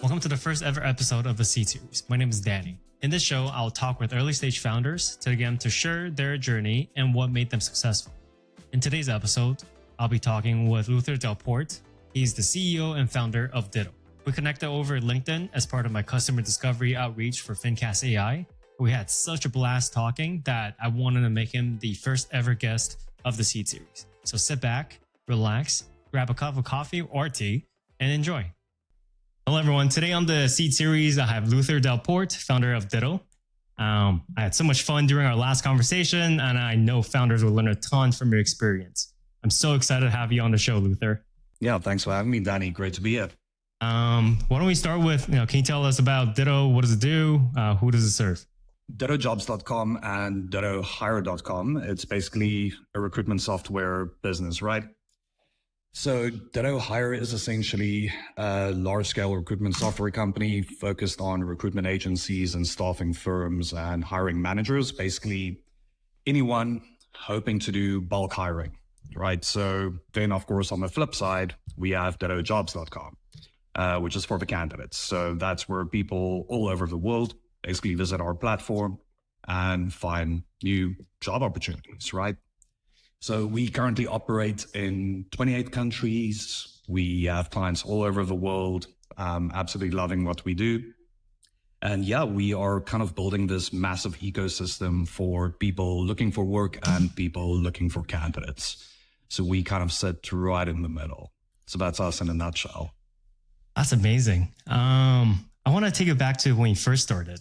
Welcome to the first ever episode of the Seed Series. My name is Danny. In this show, I'll talk with early stage founders to get them to share their journey and what made them successful. In today's episode, I'll be talking with Luther Delport. He's the CEO and founder of Ditto. We connected over LinkedIn as part of my customer discovery outreach for FinCast AI. We had such a blast talking that I wanted to make him the first ever guest of the Seed Series. So sit back, relax, grab a cup of coffee or tea, and enjoy. Hello, everyone. Today on the Seed Series, I have Luther Delport, founder of Ditto. I had so much fun during our last conversation, and I know founders will learn a ton from your experience. I'm so excited to have you on the show, Luther. Yeah, thanks for having me, Danny. Great to be here. Why don't we start with, can you tell us about Ditto? What does it do? Who does it serve? DittoJobs.com and DittoHire.com. It's basically a recruitment software business, right? So Ditto Hire is essentially a large-scale recruitment software company focused on recruitment agencies and staffing firms and hiring managers, basically anyone hoping to do bulk hiring, right? So then, of course, on the flip side, we have DittoJobs.com, which is for the candidates. So that's where people all over the world basically visit our platform and find new job opportunities, right? So we currently operate in 28 countries. We have clients all over the world, absolutely loving what we do. And yeah, we are kind of building this massive ecosystem for people looking for work and people looking for candidates. So we kind of sit right in the middle. So that's us in a nutshell. That's amazing. I want to take it back to when you first started.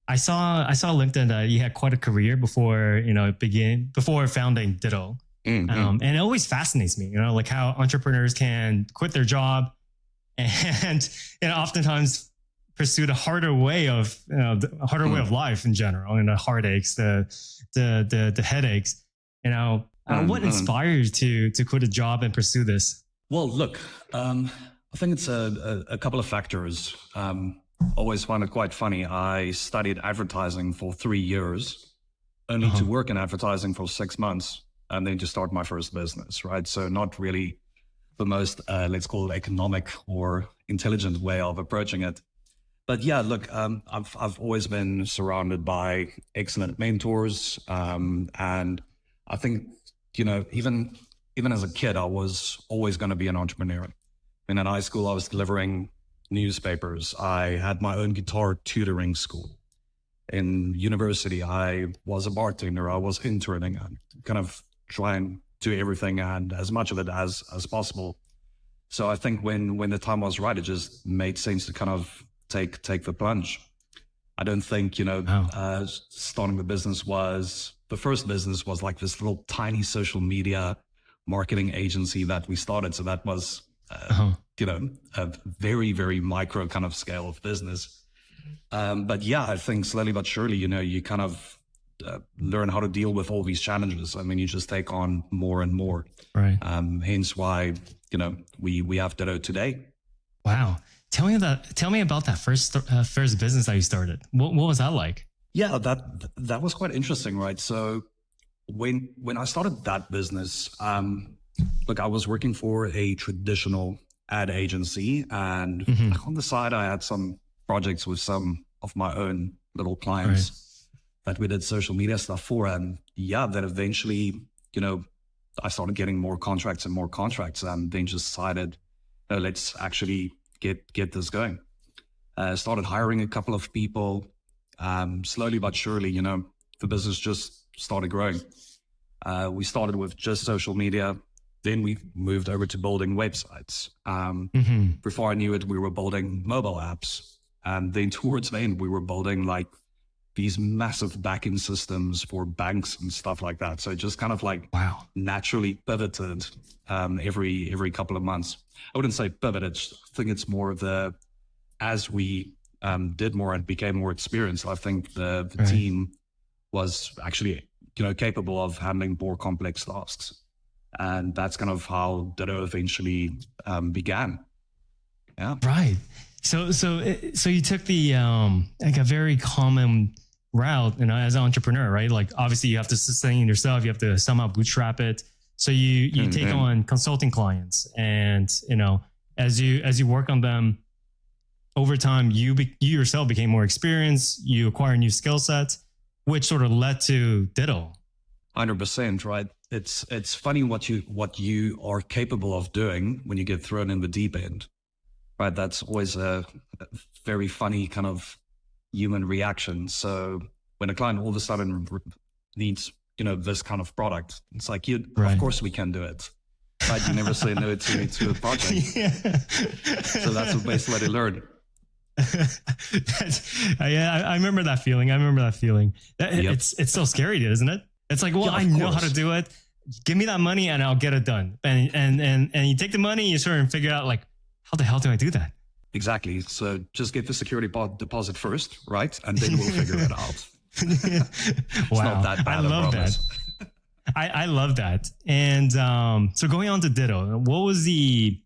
I saw LinkedIn that you had quite a career before, before founding Ditto. Mm-hmm. And it always fascinates me, like how entrepreneurs can quit their job and, oftentimes pursue the harder way of, way of life in general, and the heartaches, the headaches, what inspires you to quit a job and pursue this? Well, look, I think it's a couple of factors. Always find it quite funny. I studied advertising for 3 years, only to work in advertising for 6 months, and then to start my first business, right? So not really the most, let's call it economic or intelligent way of approaching it. But yeah, look, I've always been surrounded by excellent mentors. And I think, even as a kid, I was always going to be an entrepreneur. In high school, I was delivering newspapers. I had my own guitar tutoring school. In university, I was a bartender. I was interning. I kind of try and do everything and as much of it as possible. So I think when the time was right, it just made sense to kind of take the plunge. I don't think, starting the first business was like this little tiny social media marketing agency that we started. So that was, a very, very micro kind of scale of business. But yeah, I think slowly but surely, you kind of learn how to deal with all these challenges. I mean, you just take on more and more. Right. Hence why, we have Ditto today. Wow. Tell me about that first business that you started. What was that like? Yeah, that was quite interesting, right? So when I started that business, look, I was working for a traditional ad agency, and on the side, I had some projects with some of my own little clients that we did social media stuff for. And yeah, then eventually, I started getting more contracts, and then just decided, let's actually get this going. Started hiring a couple of people. Slowly but surely, the business just started growing. We started with just social media. Then we moved over to building websites. Before I knew it, we were building mobile apps. And then towards the end, we were building like these massive backend systems for banks and stuff like that. So it just kind of like naturally pivoted every couple of months. I wouldn't say pivoted. I think it's more of as we did more and became more experienced, I think the team was actually, capable of handling more complex tasks. And that's kind of how Ditto eventually began. Yeah. Right. So you took the like a very common route, as an entrepreneur, right? Like obviously you have to sustain yourself, you have to somehow bootstrap it. So you take on consulting clients, and as you work on them, over time, you yourself became more experienced, you acquired new skill sets, which sort of led to Ditto. 100%, right? It's funny what you are capable of doing when you get thrown in the deep end, right? That's always a very funny kind of human reaction. So when a client all of a sudden needs, this kind of product, it's like, of course we can do it. Right? You never say no to a project. Yeah. So that's the best way to learn. I remember that feeling. It's so scary, isn't it? It's like, well, I know how to do it. Give me that money and I'll get it done. And you take the money and you sort of figure out like, how the hell do I do that? Exactly. So just get the security deposit first, right? And then we'll figure it out. It's not that bad. I love that. I love that. And so going on to Ditto, what was the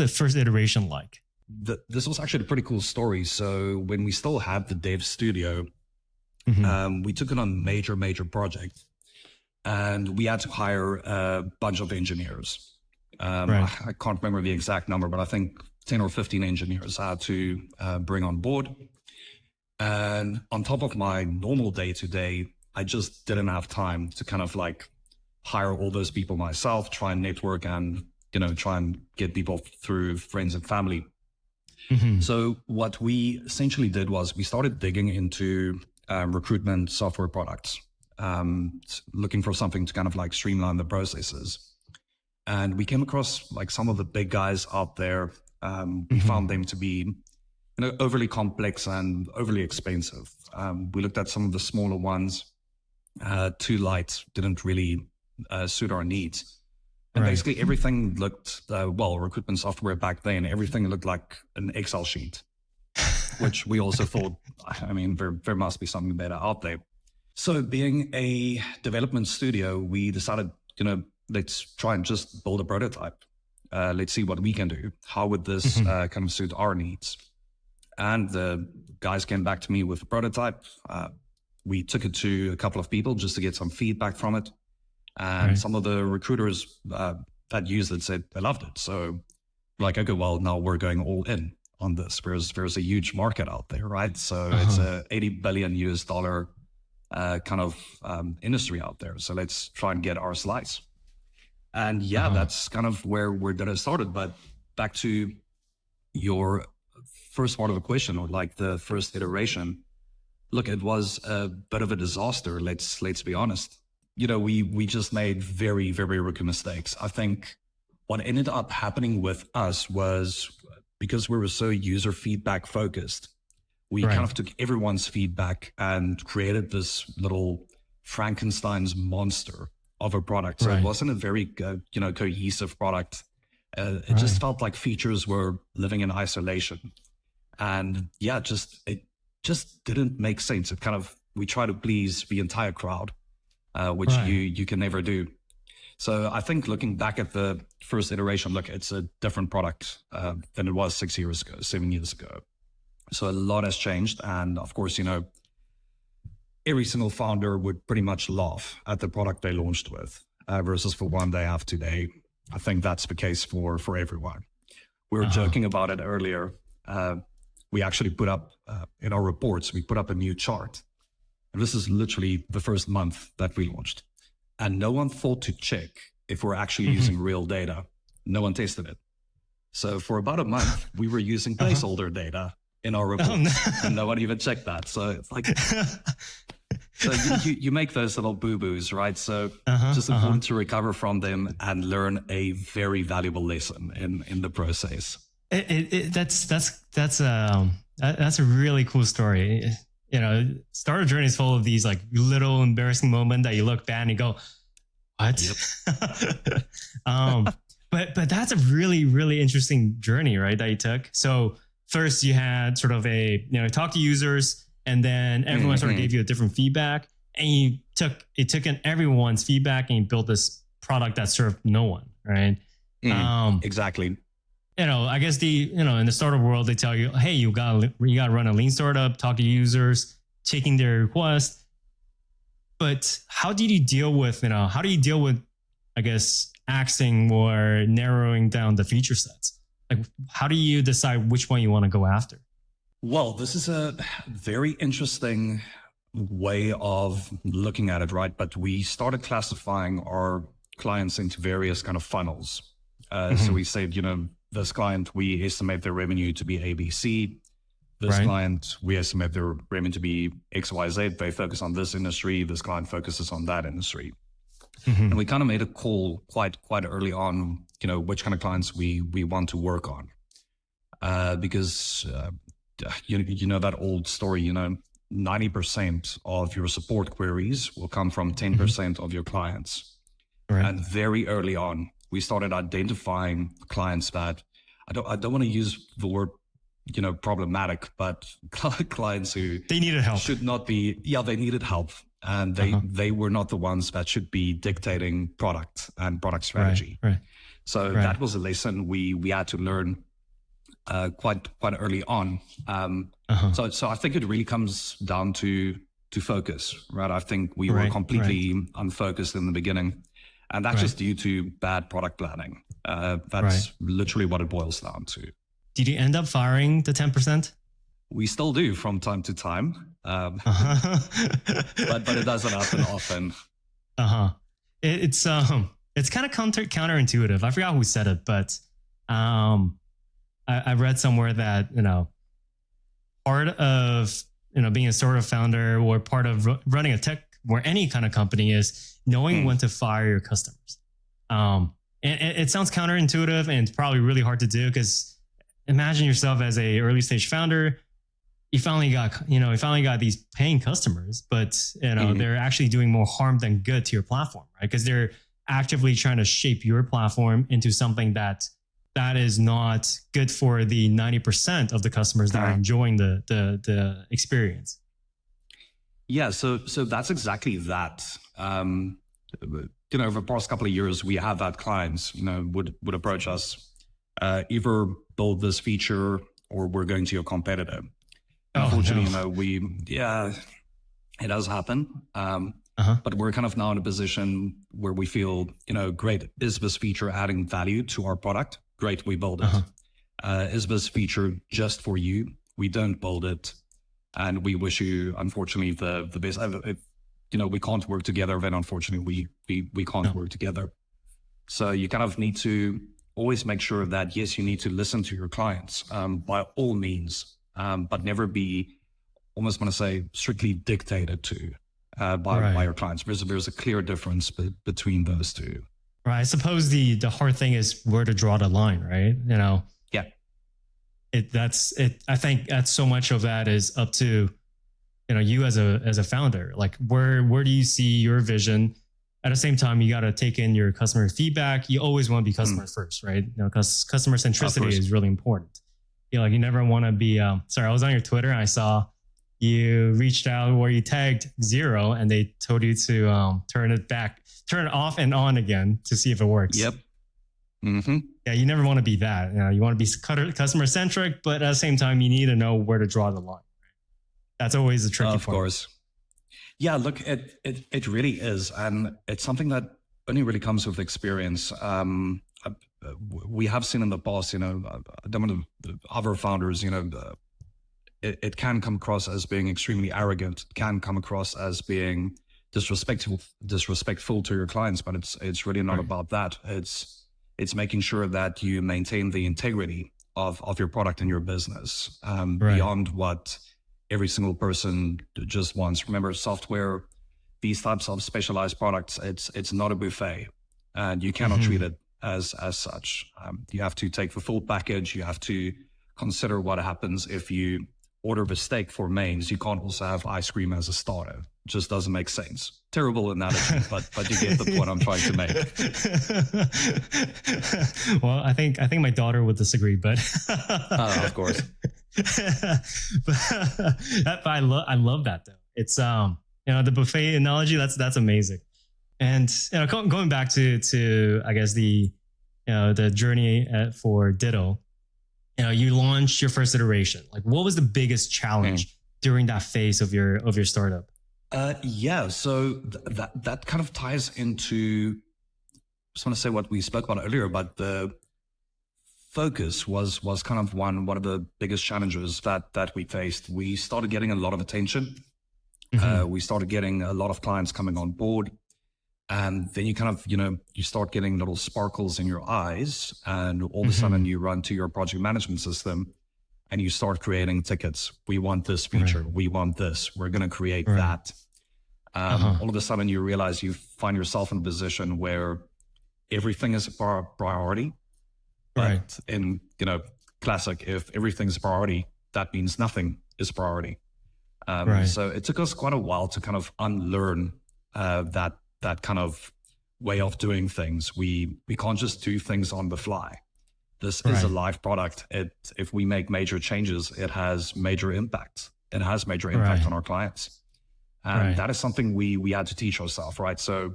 first iteration like? This was actually a pretty cool story. So when we still had the dev studio, we took it on a major project, and we had to hire a bunch of engineers. I can't remember the exact number, but I think 10 or 15 engineers I had to bring on board. And on top of my normal day-to-day, I just didn't have time to kind of like hire all those people myself, try and network and, try and get people through friends and family. So what we essentially did was we started digging into recruitment software products, looking for something to kind of like streamline the processes. And we came across like some of the big guys out there. We found them to be overly complex and overly expensive. We looked at some of the smaller ones, too light, didn't really suit our needs. And basically everything looked, recruitment software back then, everything looked like an Excel sheet, which we also thought, there must be something better out there. So being a development studio, we decided, let's try and just build a prototype. Let's see what we can do. How would this kind of suit our needs? And the guys came back to me with a prototype. We took it to a couple of people just to get some feedback from it. And some of the recruiters that used it said they loved it. So like, okay, well, now we're going all in on this. There's a huge market out there, right? So it's a $80 billion kind of industry out there. So let's try and get our slice. And that's kind of where we're going to start it. But back to your first part of the question, or like the first iteration, look, it was a bit of a disaster. Let's be honest. We just made very, very rookie mistakes. I think what ended up happening with us was because we were so user feedback focused, we kind of took everyone's feedback and created this little Frankenstein's monster of a product. So it wasn't a very, cohesive product. It just felt like features were living in isolation. And it just didn't make sense. We try to please the entire crowd, which you can never do. So I think looking back at the first iteration, look, it's a different product than it was 7 years ago. So a lot has changed. And of course, every single founder would pretty much laugh at the product they launched with versus for one they have today. I think that's the case for everyone. We were joking about it earlier. We actually put up in our reports, we put up a new chart. And this is literally the first month that we launched. And no one thought to check if we're actually using real data. No one tested it. So for about a month, we were using placeholder data in our reports, and no one even checked that. So it's like, so you make those little boo-boos, right? So just important to recover from them and learn a very valuable lesson in the process. That's a really cool story. Startup journey is full of these like little embarrassing moments that you look back and you go, what? Yep. But that's a really, really interesting journey, right? That you took. So first you had sort of talk to users, and then everyone sort of gave you a different feedback, and you took in everyone's feedback and you built this product that served no one, right? Exactly. I guess in the startup world, they tell you, hey, you got to run a lean startup, talk to users, taking their requests. But how do you deal with, I guess, axing or narrowing down the feature sets? Like, how do you decide which one you want to go after? Well, this is a very interesting way of looking at it, right? But we started classifying our clients into various kind of funnels. So we said, this client, we estimate their revenue to be ABC. This client, we estimate their revenue to be XYZ. They focus on this industry. This client focuses on that industry. And we kind of made a call quite early on, which kind of clients we want to work on. Because that old story, 90% of your support queries will come from 10% of your clients. And very early on, we started identifying clients that I don't want to use the word, problematic, but clients who they needed help should not be, they needed help. And they were not the ones that should be dictating product and product strategy. So that was a lesson we had to learn quite early on. So I think it really comes down to focus, right? I think we were completely unfocused in the beginning, and that's just due to bad product planning. That's literally what it boils down to. Did you end up firing the 10%? We still do from time to time, but it doesn't happen often. It's kind of counterintuitive. I forgot who said it, but I read somewhere that part of being a startup founder or part of running a tech or any kind of company is knowing when to fire your customers. And it sounds counterintuitive, and it's probably really hard to do, because imagine yourself as a early stage founder. You finally got these paying customers, but they're actually doing more harm than good to your platform, right? Because they're actively trying to shape your platform into something that is not good for the 90% of the customers that are enjoying the experience. Yeah, so that's exactly that. Over the past couple of years, we have had clients, would approach us, either build this feature or we're going to your competitor. Unfortunately, it does happen. But we're kind of now in a position where we feel, great, is this feature adding value to our product? Great, we build it. Is this feature just for you? We don't build it. And we wish you, unfortunately, the best. If, we can't work together, then unfortunately we can't work together. So you kind of need to always make sure that, yes, you need to listen to your clients by all means, but never be, almost want to say, strictly dictated to by your clients. There's a clear difference between those two. Right. I suppose the hard thing is where to draw the line, right? Yeah. I think that's so much of that is up to, you as a founder. Like, where do you see your vision? At the same time, you got to take in your customer feedback. You always want to be customer first, right? Because customer centricity is really important. You never want to be, sorry, I was on your Twitter and I saw you reached out where you tagged 0 and they told you to turn it off and on again to see if it works. Yep. Yeah, you never want to be that. You want to be customer centric, but at the same time, you need to know where to draw the line. That's always a tricky part. Of course. Yeah, look, it really is. And it's something that only really comes with experience. We have seen in the past, other founders, it can come across as being extremely arrogant. It can come across as being disrespectful to your clients, but it's really not about that. It's making sure that you maintain the integrity of your product and your business beyond what every single person just wants. Remember, software, these types of specialized products, it's not a buffet, and you cannot treat it as such. You have to take the full package. You have to consider what happens if you order the steak for mains. You can't also have ice cream as a starter. It just doesn't make sense. Terrible analogy, but you get the point I'm trying to make. Well, I think my daughter would disagree, but of course. But I love that though. It's the buffet analogy. That's amazing. And going back to I guess the journey for Ditto. You launched your first iteration. Like, what was the biggest challenge during that phase of your startup? So that kind of ties into, I just want to say what we spoke about earlier, about the focus was kind of one of the biggest challenges that we faced. We started getting a lot of attention. We started getting a lot of clients coming on board. And then you kind of, you start getting little sparkles in your eyes, and all of a sudden you run to your project management system and you start creating tickets. We want this feature. Right. We want this. We're going to create that. All of a sudden you realize you find yourself in a position where everything is a priority. But in, classic, if everything's a priority, that means nothing is a priority. So it took us quite a while to kind of unlearn that kind of way of doing things. We can't just do things on the fly. This is a live product. If we make major changes, it has major impact. It has major impact on our clients. And that is something we had to teach ourselves, right? So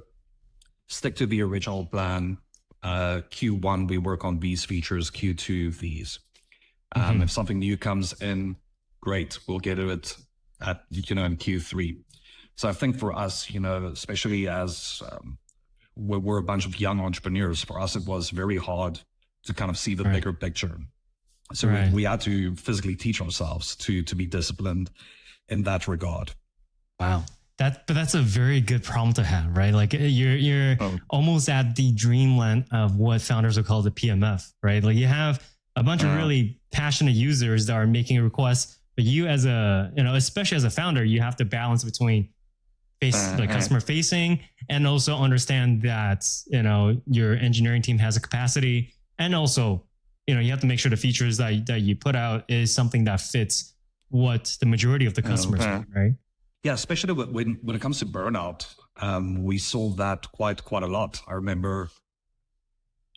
stick to the original plan. Q1, we work on these features, Q2, these. If something new comes in, great, we'll get to it at, in Q3. So I think for us, especially as we're a bunch of young entrepreneurs, for us, it was very hard to kind of see the bigger picture. So we had to physically teach ourselves to be disciplined in that regard. Wow. But that's a very good problem to have, right? Like you're almost at the dreamland of what founders would call the PMF, right? Like you have a bunch of really passionate users that are making requests, but you as especially as a founder, you have to balance between customer facing and also understand that, your engineering team has a capacity, and also, you have to make sure the features that you put out is something that fits what the majority of the customers want, right? Yeah, especially when it comes to burnout, we saw that quite a lot. I remember,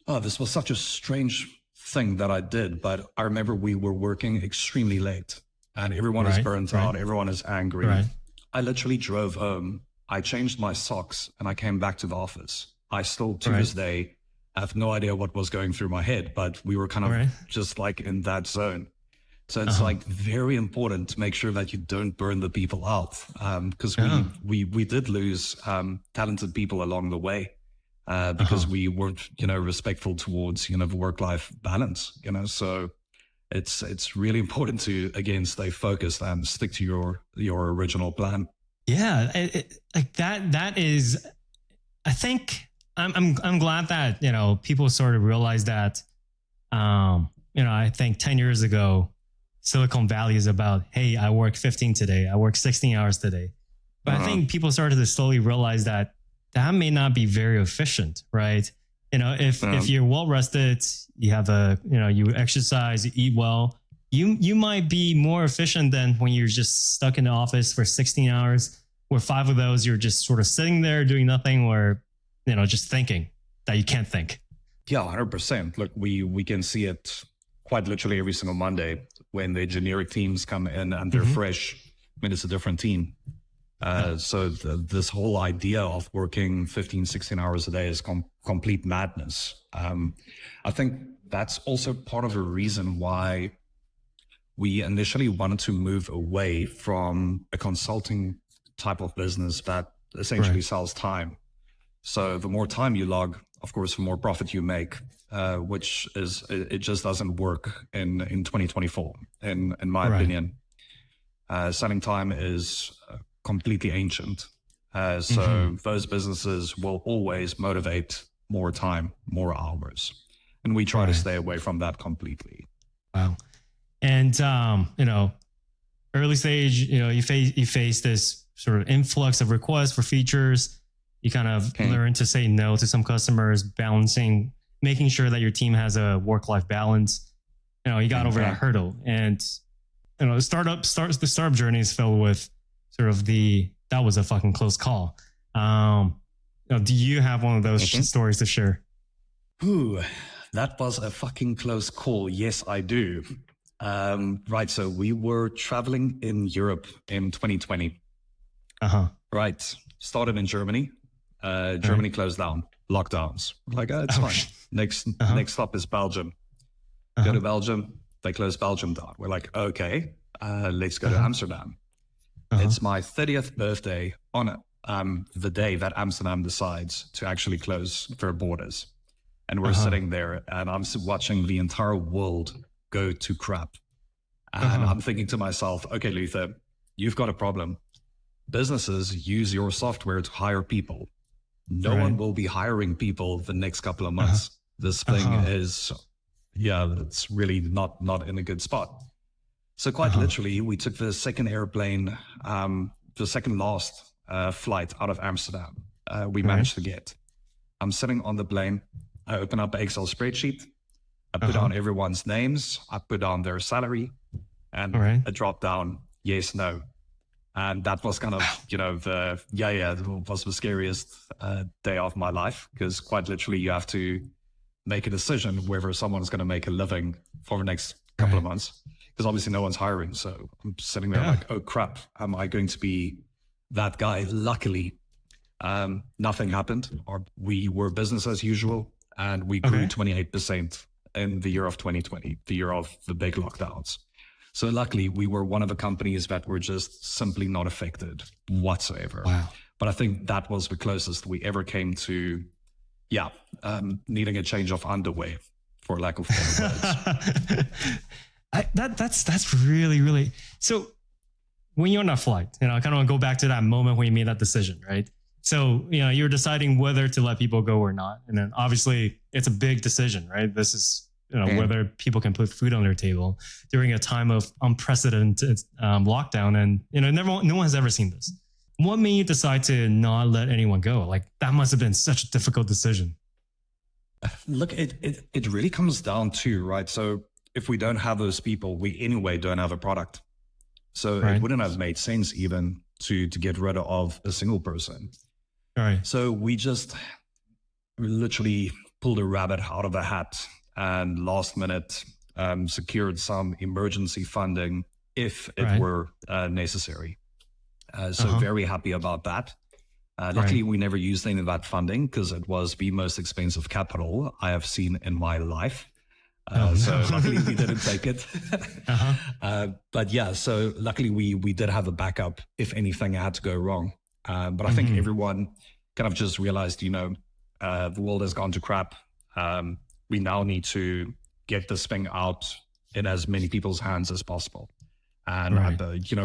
this was such a strange thing that I did, but I remember we were working extremely late and everyone is burnt out. Everyone is angry. I literally drove home. I changed my socks and I came back to the office. I still, to this day, have no idea what was going through my head, but we were kind of just like in that zone. So it's like very important to make sure that you don't burn the people out, because we did lose talented people along the way because we weren't respectful towards the work-life balance. So it's really important to again stay focused and stick to your original plan. Yeah, like that is. I think I'm glad that people sort of realize that. I think 10 years ago, Silicon Valley is about, hey, I work 15 today. I work 16 hours today. But I think people started to slowly realize that may not be very efficient, right? If you're well rested, you have you exercise, you eat well, you might be more efficient than when you're just stuck in the office for 16 hours, where 5 of those you're just sort of sitting there doing nothing, or, just thinking that you can't think. Yeah, 100%. Look, we can see it quite literally every single Monday when the generic teams come in and they're fresh. I mean, it's a different team. So this whole idea of working 15, 16 hours a day is complete madness. I think that's also part of the reason why we initially wanted to move away from a consulting type of business that essentially sells time. So the more time you log, of course, the more profit you make, which is, it just doesn't work in 2024, in my opinion. Selling time is completely ancient. So those businesses will always motivate more time, more hours. And we try to stay away from that completely. Wow. And, early stage, you face this sort of influx of requests for features. You kind of learn to say no to some customers, making sure that your team has a work-life balance. You got over that hurdle, and the startup journey is filled with sort of that was a fucking close call. Do you have one of those stories to share? Ooh, that was a fucking close call. Yes, I do. Right. So we were traveling in Europe in 2020. Right. Started in Germany. Germany closed down. Lockdowns. Like, it's fine. Next stop is Belgium. Go to Belgium. They closed Belgium down. We're like, okay, let's go to Amsterdam. It's my 30th birthday on the day that Amsterdam decides to actually close their borders. And we're sitting there and I'm watching the entire world go to crap. And I'm thinking to myself, okay, Luther, you've got a problem. Businesses use your software to hire people. No one will be hiring people the next couple of months. This thing is, it's really not in a good spot. So quite literally, we took the second airplane, the second last flight out of Amsterdam. We managed to get. I'm sitting on the plane. I open up an Excel spreadsheet. I put down everyone's names. I put down their salary, and I drop down yes, no. And that was kind of, it was the scariest day of my life, because quite literally you have to make a decision whether someone's going to make a living for the next couple of months, because obviously no one's hiring. So I'm sitting there like, oh crap, am I going to be that guy? Luckily, nothing happened. We were business as usual, and we grew 28% in the year of 2020, the year of the big lockdowns. So luckily, we were one of the companies that were just simply not affected whatsoever. Wow. But I think that was the closest we ever came to, needing a change of underwear, for lack of better words. That's really, really... So when you're on a flight, I kind of want to go back to that moment when you made that decision, right? So, you're deciding whether to let people go or not. And then obviously it's a big decision, right? This is, whether people can put food on their table during a time of unprecedented lockdown. And, no one has ever seen this. What made you decide to not let anyone go? Like, that must have been such a difficult decision. Look, it really comes down to, right? So if we don't have those people, we anyway don't have a product. So it wouldn't have made sense even to get rid of a single person. All right. So we literally pulled a rabbit out of a hat and last minute secured some emergency funding if it were necessary. So very happy about that. Luckily, we never used any of that funding because it was the most expensive capital I have seen in my life. So luckily we didn't take it. But yeah, so luckily we did have a backup if anything had to go wrong. But I think everyone kind of just realized, the world has gone to crap. We now need to get this thing out in as many people's hands as possible. And,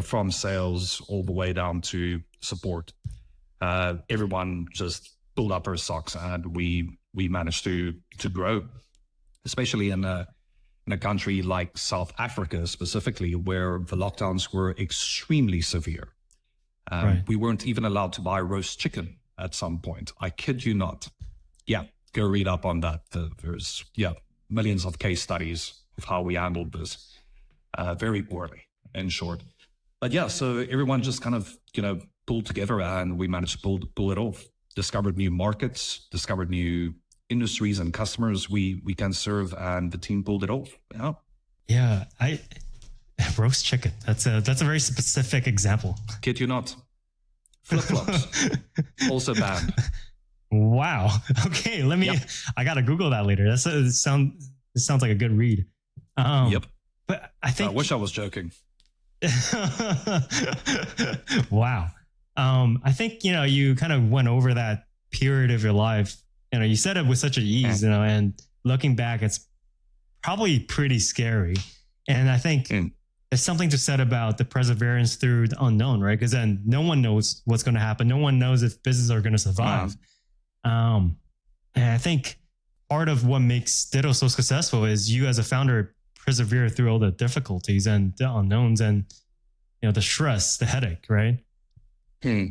from sales all the way down to support, everyone just pulled up our socks and we managed to grow, especially in a country like South Africa specifically, where the lockdowns were extremely severe. We weren't even allowed to buy roast chicken at some point. I kid you not. Yeah, go read up on that. There's millions of case studies of how we handled this very poorly, in short. But yeah, so everyone just kind of, pulled together and we managed to pull it off. Discovered new markets, discovered new industries and customers we can serve, and the team pulled it off. Yeah, roast chicken. That's a very specific example. Kid you not. Flip-flops also banned. Wow. Okay, I gotta Google that later. It sounds like a good read. Yep. But I think I wish I was joking. Wow. I think you kind of went over that period of your life. You said it with such an ease, and looking back, it's probably pretty scary. And I think there's something to said about the perseverance through the unknown, right? Because then no one knows what's going to happen. No one knows if businesses are going to survive. And I think part of what makes Ditto so successful is you as a founder persevere through all the difficulties and the unknowns and, the stress, the headache, right? There's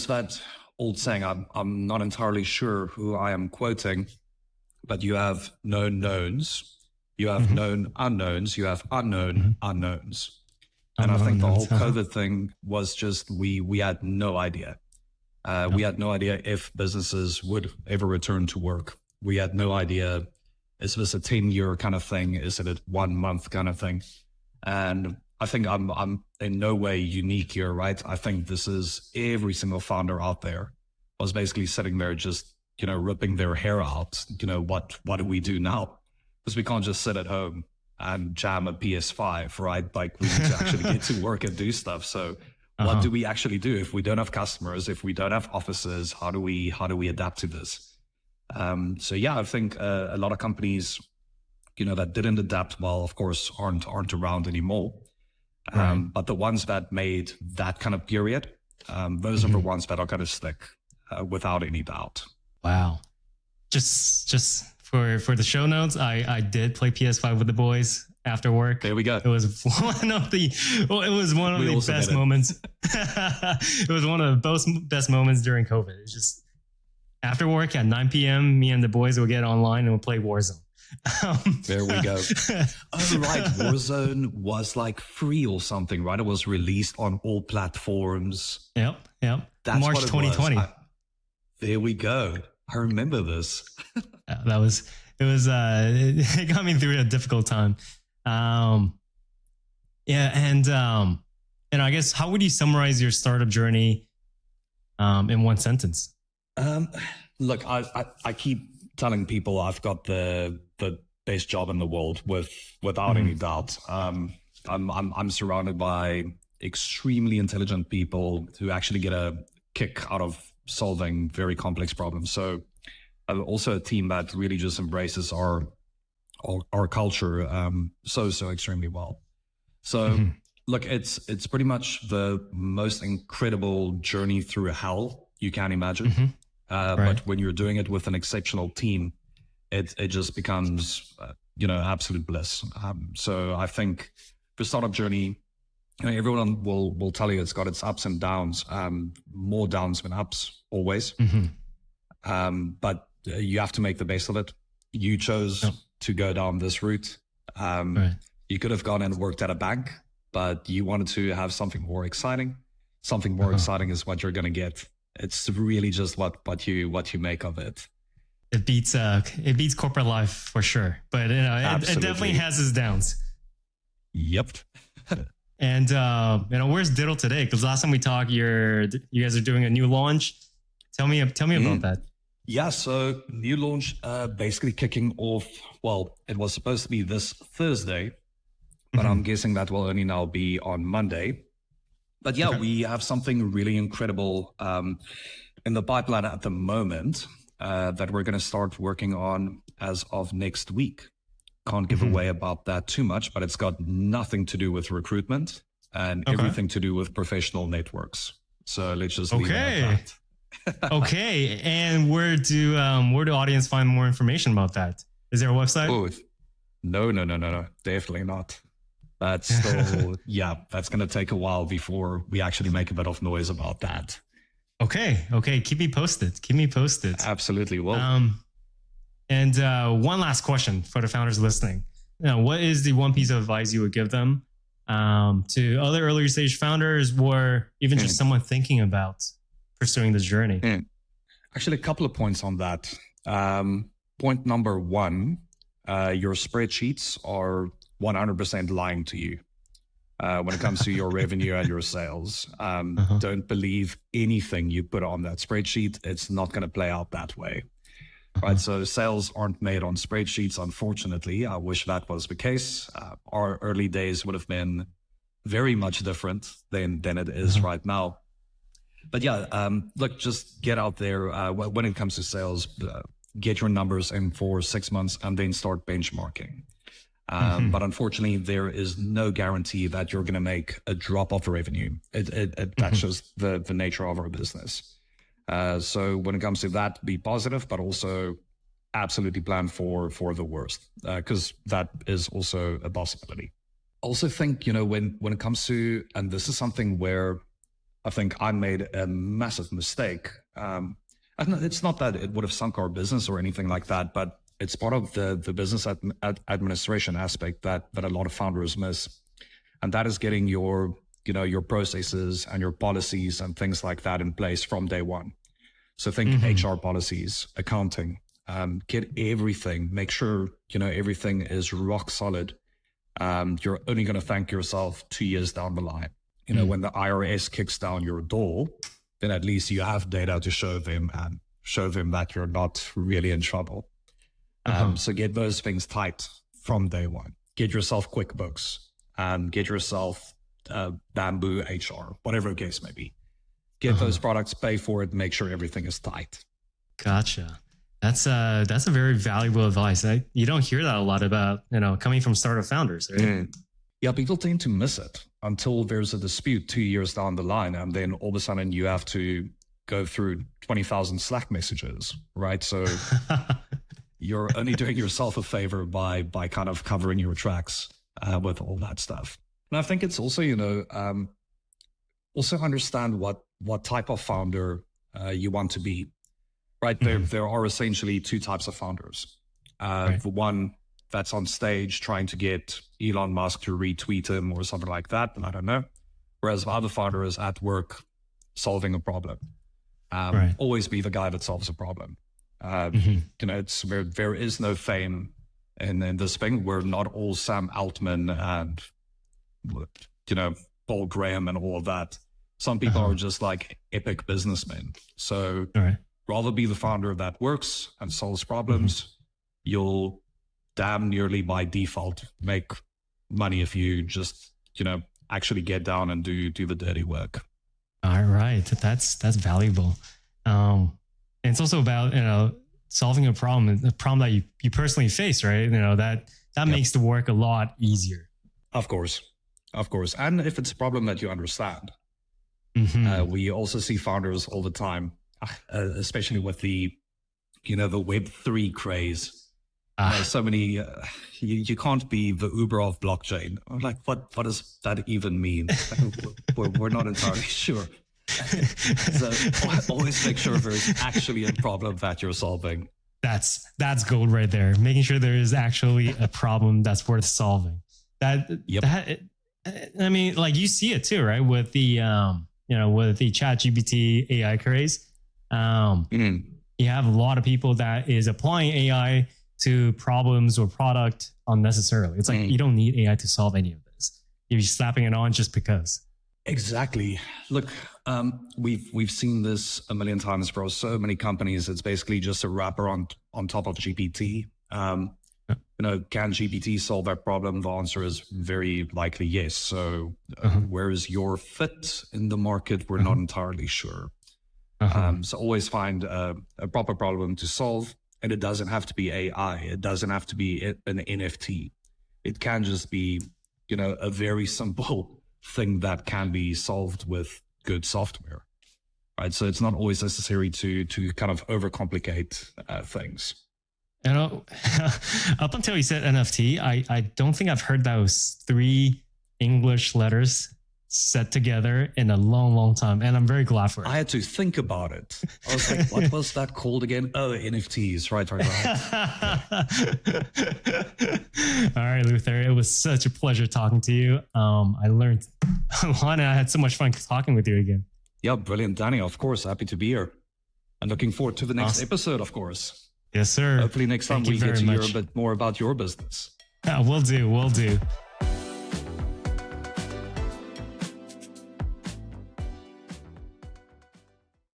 that old saying, I'm not entirely sure who I am quoting, but you have known knowns, you have known unknowns, you have unknown unknowns. And I think the whole COVID thing was just, we had no idea. We had no idea if businesses would ever return to work. We had no idea, is this a 10-year kind of thing? Is it a 1 month kind of thing? And I think I'm in no way unique here, right? I think this is every single founder out there was basically sitting there just, ripping their hair out. What do we do now? Because we can't just sit at home and jam a PS5, right? Like we need to actually get to work and do stuff. So What do we actually do if we don't have customers, if we don't have offices? How do we adapt to this? So yeah, I think a lot of companies, that didn't adapt well, of course, aren't around anymore. But the ones that made that kind of period, those are the ones that are going to stick without any doubt. Wow. Just for the show notes, I did play PS5 with the boys after work. There we go. It was one of the best moments. It was one of the best moments during COVID. It's just after work at 9 p.m., me and the boys would get online and we'll play Warzone. There we go. Oh, right. Warzone was like free or something, right? It was released on all platforms. Yep. That's March 2020. There we go. I remember this. It got me through a difficult time. And I guess, how would you summarize your startup journey in one sentence? Look, I keep telling people I've got the best job in the world without any doubt. I'm surrounded by extremely intelligent people who actually get a kick out of solving very complex problems. So also a team that really just embraces our culture so extremely well. So look, it's pretty much the most incredible journey through hell you can imagine. But when you're doing it with an exceptional team, it just becomes absolute bliss. So I think the startup journey, everyone will tell you it's got its ups and downs, more downs than ups always. But you have to make the best of it. You chose to go down this route. You could have gone and worked at a bank, but you wanted to have something more exciting. Something more exciting is what you're going to get. It's really just what you make of it. It beats corporate life for sure, but it definitely has its downs. Yep. And where's Ditto today? Because last time we talked, you guys are doing a new launch. Tell me about that. Yeah, so new launch, basically kicking off. Well, it was supposed to be this Thursday, but I'm guessing that will only now be on Monday. But yeah, we have something really incredible in the pipeline at the moment that we're going to start working on as of next week. Can't give away about that too much, but it's got nothing to do with recruitment and everything to do with professional networks. So let's just leave it at that. Okay, and where do audience find more information about that? Is there a website? Oh, no, definitely not. That's still, that's going to take a while before we actually make a bit of noise about that. Okay. Keep me posted. Absolutely will. And one last question for the founders listening. What is the one piece of advice you would give them to other earlier stage founders, or even just someone thinking about pursuing this journey? Actually, a couple of points on that. Point number one, your spreadsheets are 100% lying to you when it comes to your revenue and your sales. Don't believe anything you put on that spreadsheet. It's not going to play out that way. Right. So sales aren't made on spreadsheets, unfortunately. I wish that was the case. Our early days would have been very much different than it is right now. But yeah, look, just get out there. When it comes to sales, get your numbers in for 6 months and then start benchmarking. But unfortunately, there is no guarantee that you're going to make a drop of revenue. That's just the nature of our business. So when it comes to that, be positive, but also absolutely plan for the worst, because that is also a possibility. Also think, when it comes to, and this is something where I think I made a massive mistake. And it's not that it would have sunk our business or anything like that, but it's part of the business administration aspect that a lot of founders miss. And that is getting your processes and your policies and things like that in place from day one. So think HR policies, accounting, get everything, make sure, everything is rock solid. You're only going to thank yourself 2 years down the line. When the IRS kicks down your door, then at least you have data to show them and show them that you're not really in trouble. So get those things tight from day one. Get yourself QuickBooks and get yourself bamboo HR, whatever the case may be. Get those products, pay for it, make sure everything is tight. Gotcha. That's a very valuable advice. You don't hear that a lot about, coming from startup founders, right? Yeah, people tend to miss it until there's a dispute 2 years down the line, and then all of a sudden you have to go through 20,000 Slack messages, right? So you're only doing yourself a favor by kind of covering your tracks with all that stuff. And I think it's also, also understand what type of founder you want to be, right? There are essentially two types of founders. Right. The one that's on stage trying to get Elon Musk to retweet him or something like that, and I don't know. Whereas the other founder is at work solving a problem. Right. Always be the guy that solves a problem. It's where there is no fame in this thing. We're not all Sam Altman and Paul Graham and all of that. Some people are just like epic businessmen. So rather be the founder that works and solves problems. You'll damn nearly by default make money if you just actually get down and do the dirty work. All right, that's valuable. And it's also about solving a problem that you personally face, right? That makes the work a lot easier. Of course, and if it's a problem that you understand. We also see founders all the time, especially with the Web3 craze. So many, you can't be the Uber of blockchain. I'm like, what does that even mean? We're not entirely sure. So always make sure there's actually a problem that you're solving. That's gold right there. Making sure there is actually a problem that's worth solving. You see it too, right? With the with the ChatGPT AI craze, you have a lot of people that is applying AI to problems or product unnecessarily. It's like you don't need AI to solve any of this. You're slapping it on just because. Exactly. Look, we've seen this a million times, bro. So many companies, it's basically just a wrapper on top of GPT. Can GPT solve that problem? The answer is very likely yes. So where is your fit in the market? We're not entirely sure. So always find a proper problem to solve. And it doesn't have to be AI. It doesn't have to be an NFT. It can just be, a very simple thing that can be solved with good software, right? So it's not always necessary to kind of overcomplicate things. Up until you said NFT, I don't think I've heard those 3 English letters set together in a long, long time. And I'm very glad for it. I had to think about it. I was like, what was that called again? Oh, NFTs. Right. All right, Luther. It was such a pleasure talking to you. I learned a lot and I had so much fun talking with you again. Yeah, brilliant, Danny. Of course. Happy to be here. And looking forward to the next episode, of course. Yes, sir. Hopefully next time we get to hear a bit more about your business. Yeah, will do.